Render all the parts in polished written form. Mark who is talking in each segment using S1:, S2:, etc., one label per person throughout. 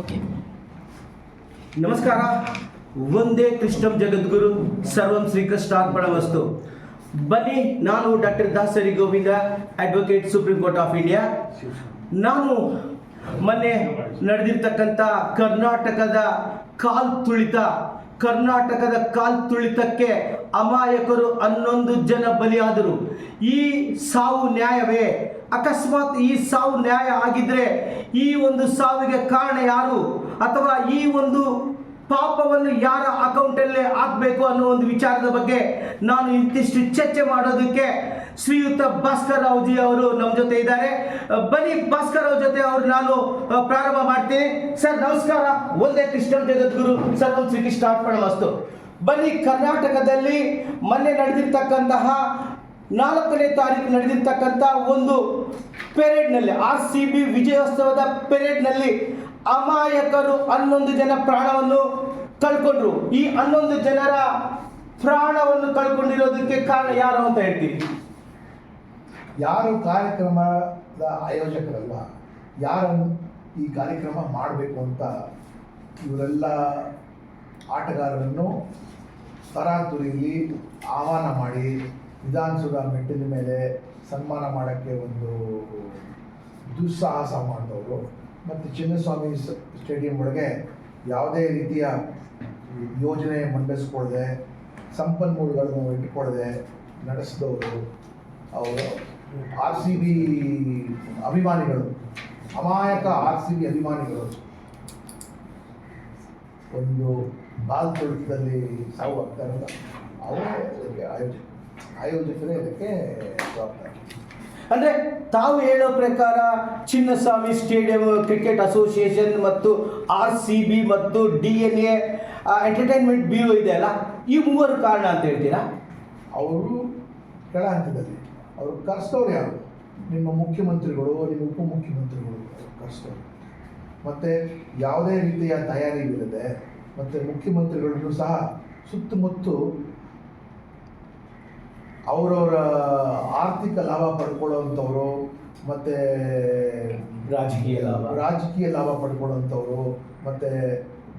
S1: Okay. ನಮಸ್ಕಾರ. ಒಂದೇ ಕೃಷ್ಣಂ ಜಗದ್ಗುರು ಸರ್ವಂ ಶ್ರೀಕೃಷ್ಣಾರ್ಪಣಮಸ್ತು. ಬನ್ನಿ, ನಾನು doctor Dasari Govinda, advocate supreme court of India. ನಾನು ಮೊನ್ನೆ ನಡೆದಿರ್ತಕ್ಕಂಥ ಕರ್ನಾಟಕದ ಕಾಲ್ ತುಳಿತಕ್ಕೆ ಅಮಾಯಕರು 11 ಜನ ಬಲಿಯಾದರು. ಈ ಸಾವು ನ್ಯಾಯವೇ? ಅಕಸ್ಮಾತ್ ಈ ಸಾವು ನ್ಯಾಯ ಆಗಿದ್ರೆ ಈ ಒಂದು ಸಾವಿಗೆ ಕಾರಣ ಯಾರು, ಅಥವಾ ಈ ಒಂದು ಪಾಪವನ್ನು ಯಾರ ಅಕೌಂಟಲ್ಲೇ ಹಾಕಬೇಕು ಅನ್ನೋ ಒಂದು ವಿಚಾರದ ಬಗ್ಗೆ ನಾನು ಇಂತಿಷ್ಟು ಚರ್ಚೆ ಮಾಡೋದಕ್ಕೆ ಶ್ರೀಯುತ ಭಾಸ್ಕರ್ ರಾವ್ಜಿ ಅವರು ನಮ್ಮ ಜೊತೆ ಇದ್ದಾರೆ. ಬನ್ನಿ, ಭಾಸ್ಕರ್ ರಾವ್ ಜೊತೆ ನಾನು ಪ್ರಾರಂಭ ಮಾಡ್ತೀನಿ. ಸರ್ ನಮಸ್ಕಾರ. ಒಂದೇ ಕೃಷ್ಣಂ ಜಗದ್ಗುರು ಸರ್ವಂ ಶ್ರೀಕೃಷ್ಣಾರ್ಪಣಮಸ್ತು. ಬನ್ನಿ, ಕರ್ನಾಟಕದಲ್ಲಿ ಮೊನ್ನೆ ನಡೆದಿರ್ತಕ್ಕಂತಹ 4ನೇ ತಾರೀಕು ನಡೆದಿರ್ತಕ್ಕಂಥ ಒಂದು ಪೆರೇಡ್ನಲ್ಲಿ, RCB ವಿಜಯೋತ್ಸವದ ಪೆರೇಡ್ನಲ್ಲಿ ಅಮಾಯಕರು 11 ಜನ ಪ್ರಾಣವನ್ನು ಕಳ್ಕೊಂಡ್ರು. ಈ 11 ಜನರ ಪ್ರಾಣವನ್ನು ಕಳ್ಕೊಂಡಿರೋದಕ್ಕೆ ಕಾರಣ ಯಾರು ಅಂತ ಹೇಳ್ತೀವಿ?
S2: ಯಾರು ಕಾರ್ಯಕ್ರಮದ ಆಯೋಜಕರಲ್ಲ, ಯಾರನ್ನು ಈ ಕಾರ್ಯಕ್ರಮ ಮಾಡಬೇಕು ಅಂತ ಇವರೆಲ್ಲ ಆಟಗಾರರನ್ನು ತರಾತುರಿಯಲ್ಲಿ ಆಹ್ವಾನ ಮಾಡಿ ವಿಧಾನಸೌಧ ಮೆಟ್ಟಿಲ ಮೇಲೆ ಸನ್ಮಾನ ಮಾಡೋಕ್ಕೆ ಒಂದು ದುಸ್ಸಾಹಸ ಮಾಡಿದವರು, ಮತ್ತು ಚಿನ್ನಸ್ವಾಮಿ ಸ್ಟೇಡಿಯಂ ಒಳಗೆ ಯಾವುದೇ ರೀತಿಯ ಯೋಜನೆ ಮಂಡಿಸ್ಕೊಳ್ಳದೆ, ಸಂಪನ್ಮೂಲಗಳನ್ನು ಇಟ್ಟುಕೊಳ್ಳದೆ ನಡೆಸಿದವರು ಅವರು RCB ಅಭಿಮಾನಿಗಳು, ಅಮಾಯಕ RCB ಅಭಿಮಾನಿಗಳು. ಒಂದು ಬಾಲ್ ತುಳಿತದಲ್ಲಿ ಸಾವು ಆಗ್ತಾರಲ್ಲ, ಅವರೇ ಅದಕ್ಕೆ ಆಯೋಜಕರೇ ಅದಕ್ಕೆ ಜವಾಬ್ದಾರಿ.
S1: ಅಂದರೆ ತಾವು ಹೇಳೋ ಪ್ರಕಾರ ಚಿನ್ನಸ್ವಾಮಿ ಸ್ಟೇಡಿಯಂ ಕ್ರಿಕೆಟ್ ಅಸೋಸಿಯೇಷನ್ ಮತ್ತು RCB ಮತ್ತು DNA ಎಂಟರ್ಟೈನ್ಮೆಂಟ್ ಬ್ಯೂರೋ ಇದೆ ಅಲ್ಲ, ಈ ಮೂವರು ಕಾರಣ ಅಂತ ಹೇಳ್ತೀರಾ?
S2: ಅವರು ಕೆಳ ಹಂತದಲ್ಲಿ ಅವರು ಕರೆಸ್ತವ್ರು ಯಾರು? ನಿಮ್ಮ ಮುಖ್ಯಮಂತ್ರಿಗಳು, ನಿಮ್ಮ ಉಪಮುಖ್ಯಮಂತ್ರಿಗಳು ಕರೆಸ್ತವ್ರು. ಮತ್ತು ಯಾವುದೇ ರೀತಿಯ ತಯಾರಿ ಇಲ್ಲದೆ, ಮತ್ತು ಮುಖ್ಯಮಂತ್ರಿಗಳನ್ನು ಸಹ ಸುತ್ತಮುತ್ತ ಅವರವರ ಆರ್ಥಿಕ ಲಾಭ ಪಡ್ಕೊಳ್ಳೋವಂಥವ್ರು, ಮತ್ತು ರಾಜಕೀಯ ಲಾಭ ಪಡ್ಕೊಳ್ಳೋವಂಥವ್ರು, ಮತ್ತು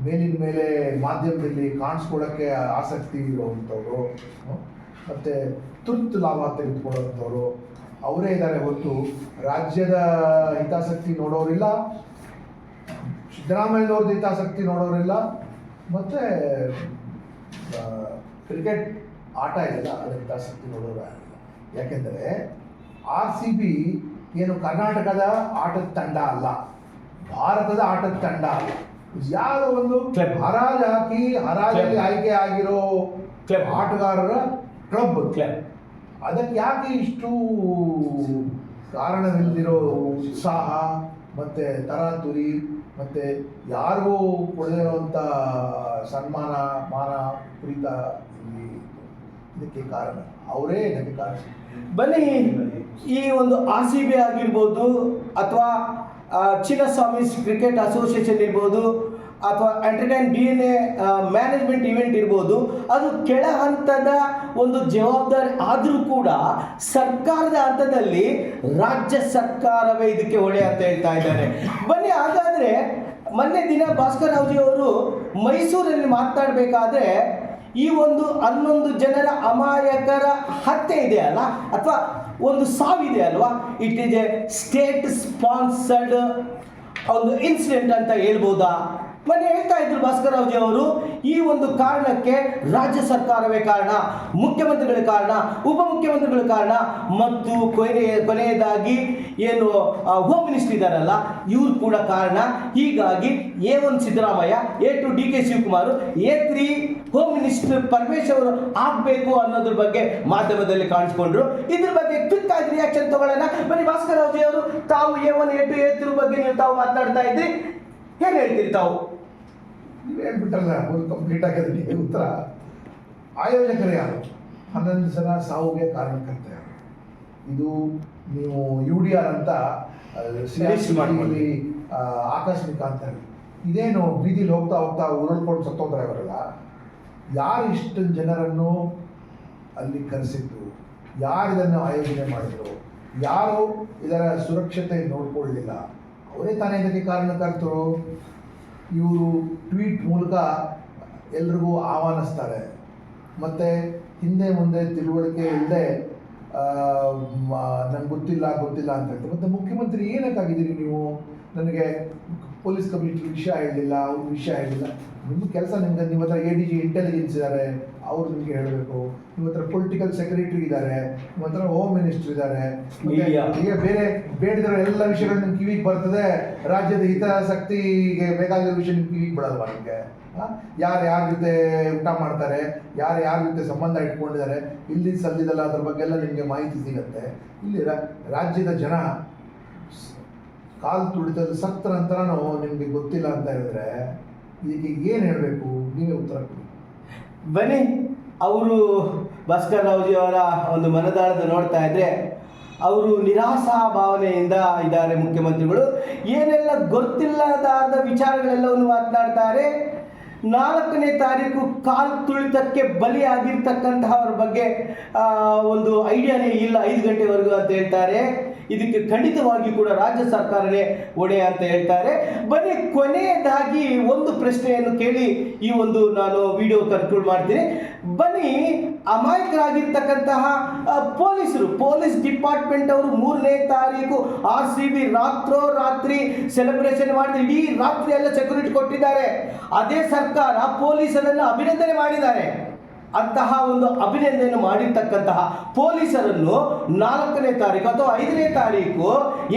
S2: ಮೇಲಿನ ಮೇಲೆ ಮಾಧ್ಯಮದಲ್ಲಿ ಕಾಣಿಸ್ಕೊಳ್ಳೋಕ್ಕೆ ಆಸಕ್ತಿ ಇರುವಂಥವ್ರು, ಮತ್ತು ತುರ್ತು ಲಾಭ ತೆಗೆದುಕೊಳ್ಳುವಂಥವ್ರು ಅವರೇ ಇದ್ದಾರೆ ಹೊರತು ರಾಜ್ಯದ ಹಿತಾಸಕ್ತಿ ನೋಡೋರಿಲ್ಲ, ಸಿದ್ದರಾಮಯ್ಯನವ್ರದ್ದು ಹಿತಾಸಕ್ತಿ ನೋಡೋರಿಲ್ಲ, ಮತ್ತು ಕ್ರಿಕೆಟ್ ಆಟ ಇದೆಯಲ್ಲ ಅದರ ಹಿತಾಸಕ್ತಿ ನೋಡೋರು ಆಗಿಲ್ಲ. ಯಾಕೆಂದರೆ RCB ಏನು ಕರ್ನಾಟಕದ ಆಟದ ತಂಡ ಅಲ್ಲ, ಭಾರತದ ಆಟದ ತಂಡ ಅಲ್ಲ. ಯಾವುದೋ ಒಂದು ಹರಾಜಲ್ಲಿ ಆಯ್ಕೆ ಆಗಿರೋ ಆಟಗಾರರ ಕ್ಲಬ್. ಅದಕ್ಕೆ ಯಾಕೆ ಇಷ್ಟು ಕಾರಣವಿಲ್ಲದಿರೋ ಉತ್ಸಾಹ ಮತ್ತು ತರಾತುರಿ, ಮತ್ತು ಯಾರಿಗೂ ಕೊಡದಿರುವಂಥ ಸನ್ಮಾನ, ಮಾನ, ಕುರಿತ ಇದಕ್ಕೆ ಕಾರಣ ಅವರೇ ಇದಕ್ಕೆ ಕಾರಣ.
S1: ಬನ್ನಿ, ಈ ಒಂದು RCB ಆಗಿರ್ಬೋದು, ಅಥವಾ ಚಿನ್ನಸ್ವಾಮಿ ಕ್ರಿಕೆಟ್ ಅಸೋಸಿಯೇಷನ್ ಇರ್ಬೋದು, ಅಥವಾ DNA ಮ್ಯಾನೇಜ್ಮೆಂಟ್ ಇವೆಂಟ್ ಇರ್ಬೋದು, ಅದು ಕೆಳ ಹಂತದ ಒಂದು ಜವಾಬ್ದಾರಿ ಆದರೂ ಕೂಡ ಸರ್ಕಾರದ ಹಂತದಲ್ಲಿ ರಾಜ್ಯ ಸರ್ಕಾರವೇ ಇದಕ್ಕೆ ಹೊಣೆ ಅಂತ ಹೇಳ್ತಾ ಇದ್ದಾರೆ. ಬನ್ನಿ, ಹಾಗಾದರೆ ಮೊನ್ನೆ ದಿನ ಭಾಸ್ಕರ್ ರಾವ್ಜಿ ಅವರು ಮೈಸೂರಲ್ಲಿ ಮಾತನಾಡಬೇಕಾದ್ರೆ ಈ ಒಂದು 11 ಜನರ ಅಮಾಯಕರ ಹತ್ಯೆ ಇದೆ ಅಲ್ಲ, ಅಥವಾ ಒಂದು ಸಾವಿದೆ ಅಲ್ವಾ, it is A state sponsored ಒಂದು ಇನ್ಸಿಡೆಂಟ್ ಅಂತ ಹೇಳ್ಬೋದಾ? ಮೊನ್ನೆ ಹೇಳ್ತಾ ಇದ್ರು ಭಾಸ್ಕರ್ ರಾವ್ಜಿ ಅವರು, ಈ ಒಂದು ಕಾರಣಕ್ಕೆ ರಾಜ್ಯ ಸರ್ಕಾರವೇ ಕಾರಣ, ಮುಖ್ಯಮಂತ್ರಿಗಳ ಕಾರಣ, ಉಪಮುಖ್ಯಮಂತ್ರಿಗಳ ಕಾರಣ, ಮತ್ತು ಕೊನೆಯದಾಗಿ ಏನು ಹೋಮ್ ಮಿನಿಸ್ಟರ್ ಇದ್ದಾರಲ್ಲ ಇವ್ರು ಕೂಡ ಕಾರಣ. ಹೀಗಾಗಿ A1 Siddaramaiah, A2 DK Shivakumar, A3 home minister Parameshwar ಆಗಬೇಕು ಅನ್ನೋದ್ರ ಬಗ್ಗೆ ಮಾಧ್ಯಮದಲ್ಲಿ ಕಾಣಿಸ್ಕೊಂಡ್ರು. ಇದ್ರ ಬಗ್ಗೆ ಕ್ವಿಕ್ ಆಗಿ ರಿಯಾಕ್ಷನ್ ತಗೊಳ್ಳೋಣ. ಬನ್ನಿ ಭಾಸ್ಕರ್ ರಾವ್ಜಿ ಅವರು, ತಾವು A1, A2, A3 ಬಗ್ಗೆ ನೀವು ತಾವು ಮಾತನಾಡ್ತಾ ಇದ್ರಿ, ಏನು ಹೇಳ್ತೀರಿ ತಾವು?
S2: ನೀವು ಹೇಳ್ಬಿಟ್ಟಲ್ಲ, ಒಂದು ಕಂಪ್ಲೀಟ್ ಆಗೋದಕ್ಕೆ ಉತ್ತರ. ಆಯೋಜಕರು ಯಾರು? 11 ಜನ ಸಾವಿಗೆ ಕಾರಣಕರ್ತ ಯಾರು? ಇದು ನೀವು UDR ಅಂತ ಆಕಸ್ಮಿಕ ಅಂತ ಇದೇನು ಬೀದಿಲಿ ಹೋಗ್ತಾ ಹೋಗ್ತಾ ಉರುಳ್ಕೊಂಡು ಸತ್ತೋದ್ರೆ ಅವರಲ್ಲ, ಯಾರು ಇಷ್ಟು ಜನರನ್ನು ಅಲ್ಲಿ ಕರೆಸಿದ್ದು, ಯಾರು ಇದನ್ನು ಆಯೋಜನೆ ಮಾಡಿದ್ರು, ಯಾರು ಇದರ ಸುರಕ್ಷತೆ ನೋಡ್ಕೊಳ್ಳಲಿಲ್ಲ, ಅವರೇ ತಾನೇ ಇದಕ್ಕೆ ಕಾರಣಕರ್ತರು. ಇವರು ಟ್ವೀಟ್ ಮೂಲಕ ಎಲ್ರಿಗೂ ಆಹ್ವಾನಿಸ್ತಾರೆ. ಮತ್ತು ಹಿಂದೆ ಮುಂದೆ ತಿಳುವಳಿಕೆ ಇಲ್ಲದೆ ನಂಗೆ ಗೊತ್ತಿಲ್ಲ ಅಂತ ಹೇಳ್ತಾರೆ. ಮತ್ತು ಮುಖ್ಯಮಂತ್ರಿ ಏನಕ್ಕಾಗಿದ್ದೀರಿ ನೀವು? ನನಗೆ ಪೊಲೀಸ್ ಕಮಿಷನರ್ ವಿಷಯ ಹೇಳಲಿಲ್ಲ, ಅವ್ರ ವಿಷಯ ಹೇಳಲಿಲ್ಲ. ನಿಮ್ಮ ಕೆಲಸ ನಿಮ್ಗೆ, ನಿಮ್ಮ ಹತ್ರ ADG ಇಂಟೆಲಿಜೆನ್ಸ್ ಇದ್ದಾರೆ, ಅವ್ರು ನಿಮಗೆ ಹೇಳಬೇಕು. ನಿಮ್ಮ ಹತ್ರ ಪೊಲಿಟಿಕಲ್ ಸೆಕ್ರೆಟರಿ ಇದ್ದಾರೆ, ನಿಮ್ಮ ಹತ್ರ ಹೋಮ್ ಮಿನಿಸ್ಟರ್ ಇದ್ದಾರೆ. ಈಗ ಬೇರೆ ಬೇಡದಿರೋ ಎಲ್ಲ ವಿಷಯಗಳು ನಿಮ್ಮ ಕಿವಿಗೆ ಬರ್ತದೆ. ರಾಜ್ಯದ ಹಿತಾಸಕ್ತಿಗೆ ಬೇಕಾಗಿರೋ ವಿಷಯ ನಿಮ್ಮ ಕಿವಿಗೆ ಬಿಡಲ್ವಾ ನಿಮಗೆ? ಯಾರು ಯಾರ ಜೊತೆ ಊಟ ಮಾಡ್ತಾರೆ, ಯಾರು ಯಾರ ಜೊತೆ ಸಂಬಂಧ ಇಟ್ಕೊಂಡಿದ್ದಾರೆ, ಇಲ್ಲಿ ಸಲ್ಲಿದಲ್ಲ, ಅದ್ರ ಬಗ್ಗೆ ಎಲ್ಲ ನಿಮಗೆ ಮಾಹಿತಿ ಸಿಗುತ್ತೆ. ಇಲ್ಲಿ ರಾಜ್ಯದ ಜನ ಕಾಲು ತುಳಿತಲ್ಲಿ ಸತ್ತ ನಂತರನೂ ನಿಮಗೆ ಗೊತ್ತಿಲ್ಲ ಅಂತ ಹೇಳಿದ್ರೆ ಇದಕ್ಕೆ ಏನು ಹೇಳಬೇಕು? ನೀವೇ ಉತ್ತರ ಕೊಡಿ.
S1: ಬನ್ನಿ, ಅವರು ಭಾಸ್ಕರ್ ರಾವ್ಜಿ ಅವರ ಒಂದು ಮನದಾಳದ ನೋಡ್ತಾ ಇದ್ರೆ ಅವರು ನಿರಾಸಾ ಭಾವನೆಯಿಂದ ಇದ್ದಾರೆ. ಮುಖ್ಯಮಂತ್ರಿಗಳು ಏನೆಲ್ಲ ಗೊತ್ತಿಲ್ಲದಾದ ವಿಚಾರಗಳೆಲ್ಲವನ್ನು ಮಾತನಾಡ್ತಾರೆ. 4ನೇ ತಾರೀಕು ಕಾಲು ತುಳಿತಕ್ಕೆ ಬಲಿಯಾಗಿರ್ತಕ್ಕಂತಹವ್ರ ಬಗ್ಗೆ ಒಂದು ಐಡಿಯಾನೇ ಇಲ್ಲ 5 ಗಂಟೆವರೆಗೂ ಅಂತ ಹೇಳ್ತಾರೆ. ಇದಕ್ಕೆ ಖಂಡಿತವಾಗಿ ಕೂಡ ರಾಜ್ಯ ಸರ್ಕಾರನೇ ಹೊಣೆ ಅಂತ ಹೇಳ್ತಾರೆ. ಬನ್ನಿ, ಕೊನೆಯದಾಗಿ ಒಂದು ಪ್ರಶ್ನೆಯನ್ನು ಕೇಳಿ ಈ ಒಂದು ನಾನು ವಿಡಿಯೋ ಕನ್ಕ್ಲೂಡ್ ಮಾಡ್ತೀನಿ. ಬನ್ನಿ, ಅಮಾಯಕರಾಗಿರ್ತಕ್ಕಂತಹ ಪೊಲೀಸ್ ಡಿಪಾರ್ಟ್ಮೆಂಟ್ ಅವರು 3ನೇ ತಾರೀಕು RCB ರಾತ್ರೋರಾತ್ರಿ ಸೆಲೆಬ್ರೇಷನ್ ಮಾಡಿ ಇಡೀ ರಾತ್ರಿ ಎಲ್ಲ ಸೆಕ್ಯೂರಿಟಿ ಕೊಟ್ಟಿದ್ದಾರೆ. ಅದೇ ಸರ್ಕಾರ ಪೊಲೀಸರನ್ನು ಅಭಿನಂದನೆ ಮಾಡಿದ್ದಾರೆ. ಅಂತಹ ಒಂದು ಅಭಿನಂದನೆ ಮಾಡಿರ್ತಕ್ಕಂತಹ ಪೊಲೀಸರನ್ನು 4ನೇ ತಾರೀಕು ಅಥವಾ 5ನೇ ತಾರೀಕು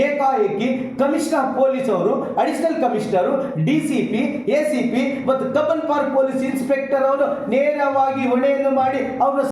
S1: ಏಕಾಏಕಿ ಕಮಿಷನರ್ ಪೊಲೀಸ್ ಅವರು, ಅಡಿಷನಲ್ ಕಮಿಷನರು, DCP, ACP ಮತ್ತು ಕಬ್ಬನ್ ಪಾರ್ಕ್ ಪೊಲೀಸ್ ಇನ್ಸ್ಪೆಕ್ಟರ್ ಅವರು ನೇರವಾಗಿ ಹೊಣೆಯನ್ನು ಮಾಡಿ ಅವರ